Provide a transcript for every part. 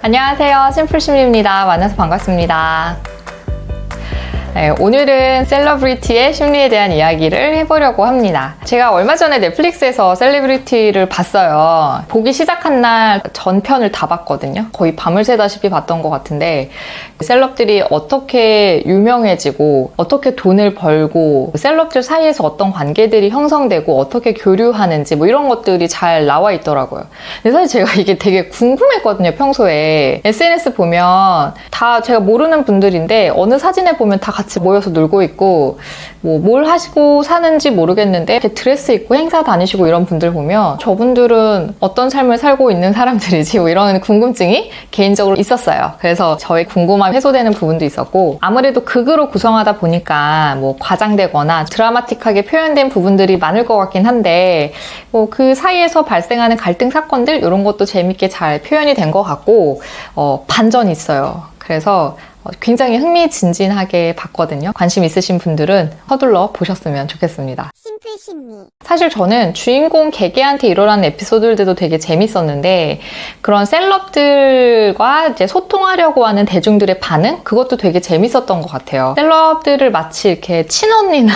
안녕하세요. 심플심리입니다. 만나서 반갑습니다. 네, 오늘은 셀러브리티의 심리에 대한 이야기를 해보려고 합니다. 제가 얼마 전에 넷플릭스에서 셀러브리티를 봤어요. 보기 시작한 날 전편을 다 봤거든요. 거의 밤을 새다시피 봤던 것 같은데 셀럽들이 어떻게 유명해지고 어떻게 돈을 벌고 셀럽들 사이에서 어떤 관계들이 형성되고 어떻게 교류하는지 뭐 이런 것들이 잘 나와 있더라고요. 근데 사실 제가 이게 되게 궁금했거든요. 평소에 SNS 보면 다 제가 모르는 분들인데 어느 사진에 보면 다 같이 모여서 놀고 있고 뭐 뭘 하시고 사는지 모르겠는데 이렇게 드레스 입고 행사 다니시고 이런 분들 보면 저분들은 어떤 삶을 살고 있는 사람들이지 뭐 이런 궁금증이 개인적으로 있었어요. 그래서 저의 궁금함이 해소되는 부분도 있었고 아무래도 극으로 구성하다 보니까 뭐 과장되거나 드라마틱하게 표현된 부분들이 많을 것 같긴 한데 뭐 그 사이에서 발생하는 갈등 사건들 이런 것도 재밌게 잘 표현이 된 것 같고 반전이 있어요. 그래서 굉장히 흥미진진하게 봤거든요. 관심 있으신 분들은 서둘러 보셨으면 좋겠습니다. 심플심리. 사실 저는 주인공 개개한테 일어나는 에피소드들도 되게 재밌었는데 그런 셀럽들과 이제 소통하려고 하는 대중들의 반응? 그것도 되게 재밌었던 것 같아요. 셀럽들을 마치 이렇게 친언니나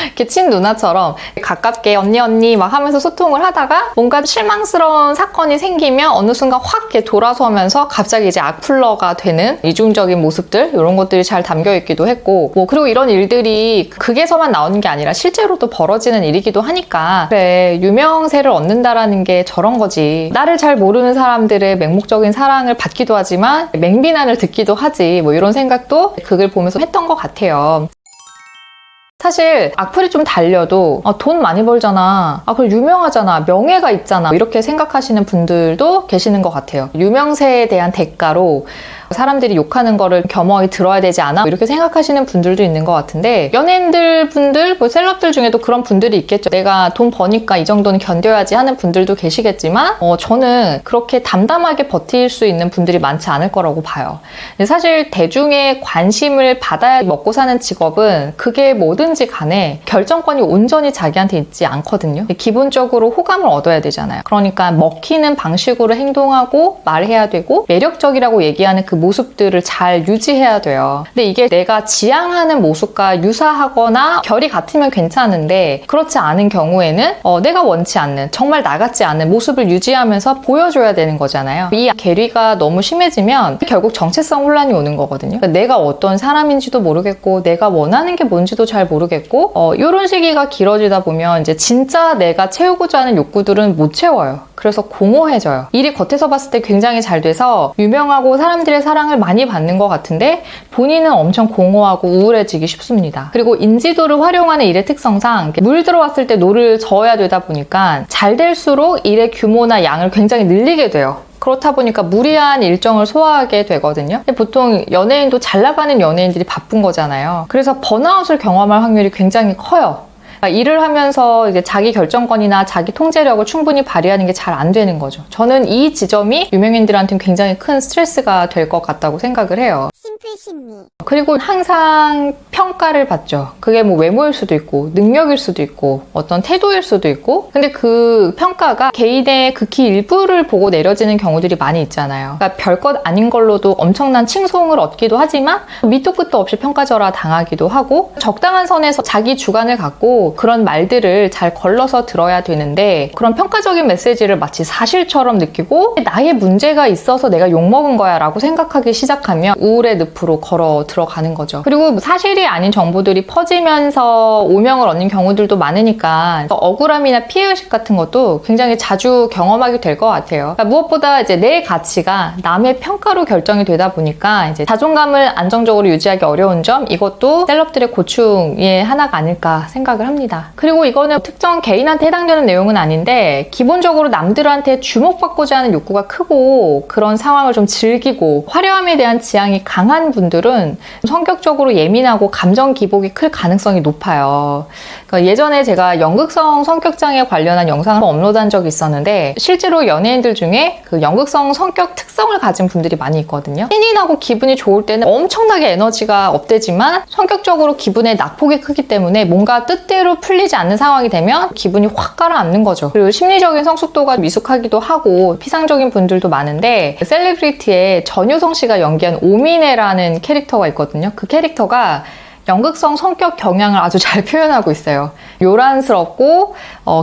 이렇게 친누나처럼 가깝게 언니 막 하면서 소통을 하다가 뭔가 실망스러운 사건이 생기면 어느 순간 확 이렇게 돌아서면서 갑자기 이제 악플러가 되는 이중적인 모습들 이런 것들이 잘 담겨 있기도 했고 뭐 그리고 이런 일들이 극에서만 나오는 게 아니라 실제로도 벌어지는 일이기도 하니까 그래 유명세를 얻는다라는 게 저런 거지 나를 잘 모르는 사람들의 맹목적인 사랑을 받기도 하지만 맹비난을 듣기도 하지 뭐 이런 생각도 극을 보면서 했던 것 같아요. 사실 악플이 좀 달려도 돈 많이 벌잖아, 그럼 유명하잖아, 명예가 있잖아 이렇게 생각하시는 분들도 계시는 것 같아요. 유명세에 대한 대가로 사람들이 욕하는 거를 겸허히 들어야 되지 않아? 이렇게 생각하시는 분들도 있는 것 같은데 연예인들 분들, 뭐 셀럽들 중에도 그런 분들이 있겠죠. 내가 돈 버니까 이 정도는 견뎌야지 하는 분들도 계시겠지만 저는 그렇게 담담하게 버틸 수 있는 분들이 많지 않을 거라고 봐요. 근데 사실 대중의 관심을 받아야 먹고 사는 직업은 그게 뭐든지 간에 결정권이 온전히 자기한테 있지 않거든요. 기본적으로 호감을 얻어야 되잖아요. 그러니까 먹히는 방식으로 행동하고 말해야 되고 매력적이라고 얘기하는 그 모습들을 잘 유지해야 돼요. 근데 이게 내가 지향하는 모습과 유사하거나 결이 같으면 괜찮은데 그렇지 않은 경우에는 내가 원치 않는 정말 나 같지 않은 모습을 유지하면서 보여줘야 되는 거잖아요. 이 괴리가 너무 심해지면 결국 정체성 혼란이 오는 거거든요. 그러니까 내가 어떤 사람인지도 모르겠고 내가 원하는 게 뭔지도 잘 모르겠고 이런 시기가 길어지다 보면 이제 진짜 내가 채우고자 하는 욕구들은 못 채워요. 그래서 공허해져요. 일이 겉에서 봤을 때 굉장히 잘 돼서 유명하고 사람들의 사랑을 많이 받는 것 같은데 본인은 엄청 공허하고 우울해지기 쉽습니다. 그리고 인지도를 활용하는 일의 특성상 물 들어왔을 때 노를 저어야 되다 보니까 잘 될수록 일의 규모나 양을 굉장히 늘리게 돼요. 그렇다 보니까 무리한 일정을 소화하게 되거든요. 근데 보통 연예인도 잘 나가는 연예인들이 바쁜 거잖아요. 그래서 번아웃을 경험할 확률이 굉장히 커요. 일을 하면서 이제 자기 결정권이나 자기 통제력을 충분히 발휘하는 게 잘 안 되는 거죠. 저는 이 지점이 유명인들한테는 굉장히 큰 스트레스가 될 것 같다고 생각을 해요. 심플심리. 그리고 항상 평가를 받죠. 그게 뭐 외모일 수도 있고 능력일 수도 있고 어떤 태도일 수도 있고 근데 그 평가가 개인의 극히 일부를 보고 내려지는 경우들이 많이 있잖아요. 그러니까 별것 아닌 걸로도 엄청난 칭송을 얻기도 하지만 밑도 끝도 없이 평가절하 당하기도 하고 적당한 선에서 자기 주관을 갖고 그런 말들을 잘 걸러서 들어야 되는데 그런 평가적인 메시지를 마치 사실처럼 느끼고 나의 문제가 있어서 내가 욕먹은 거야 라고 생각하기 시작하면 우울의 늪으로 걸어 들어가는 거죠. 그리고 사실이 아닌 정보들이 퍼지면서 오명을 얻는 경우들도 많으니까 억울함이나 피해의식 같은 것도 굉장히 자주 경험하게 될 것 같아요. 그러니까 무엇보다 이제 내 가치가 남의 평가로 결정이 되다 보니까 이제 자존감을 안정적으로 유지하기 어려운 점 이것도 셀럽들의 고충의 하나가 아닐까 생각을 합니다. 그리고 이거는 특정 개인한테 해당되는 내용은 아닌데 기본적으로 남들한테 주목받고자 하는 욕구가 크고 그런 상황을 좀 즐기고 화려함에 대한 지향이 강한 강한 분들은 성격적으로 예민하고 감정 기복이 클 가능성이 높아요. 그러니까 예전에 제가 연극성 성격장애 관련한 영상을 업로드한 적이 있었는데 실제로 연예인들 중에 그 연극성 성격 특성을 가진 분들이 많이 있거든요. 신이 나고 기분이 좋을 때는 엄청나게 에너지가 업되지만 성격적으로 기분의 낙폭이 크기 때문에 뭔가 뜻대로 풀리지 않는 상황이 되면 기분이 확 가라앉는 거죠. 그리고 심리적인 성숙도가 미숙하기도 하고 피상적인 분들도 많은데 셀레브리티에 전효성 씨가 연기한 오미네라는 캐릭터가 있거든요. 그 캐릭터가 연극성 성격 경향을 아주 잘 표현하고 있어요. 요란스럽고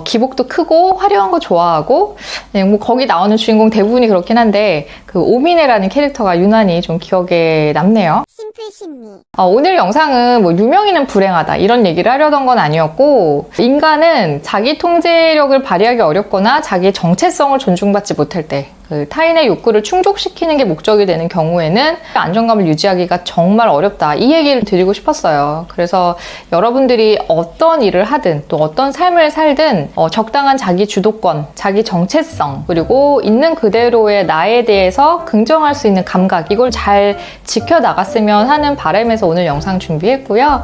기복도 크고 화려한 거 좋아하고 뭐 거기 나오는 주인공 대부분이 그렇긴 한데 그 오미네라는 캐릭터가 유난히 좀 기억에 남네요. 심플심리. 오늘 영상은 뭐 유명인은 불행하다 이런 얘기를 하려던 건 아니었고 인간은 자기 통제력을 발휘하기 어렵거나 자기의 정체성을 존중받지 못할 때 그 타인의 욕구를 충족시키는 게 목적이 되는 경우에는 안정감을 유지하기가 정말 어렵다. 이 얘기를 드리고 싶었어요. 그래서 여러분들이 어떤 일을 하든 또 어떤 삶을 살든 적당한 자기 주도권, 자기 정체성 그리고 있는 그대로의 나에 대해서 긍정할 수 있는 감각 이걸 잘 지켜나갔으면 하는 바람에서 오늘 영상 준비했고요.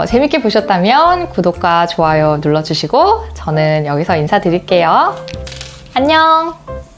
재밌게 보셨다면 구독과 좋아요 눌러주시고 저는 여기서 인사드릴게요. 안녕!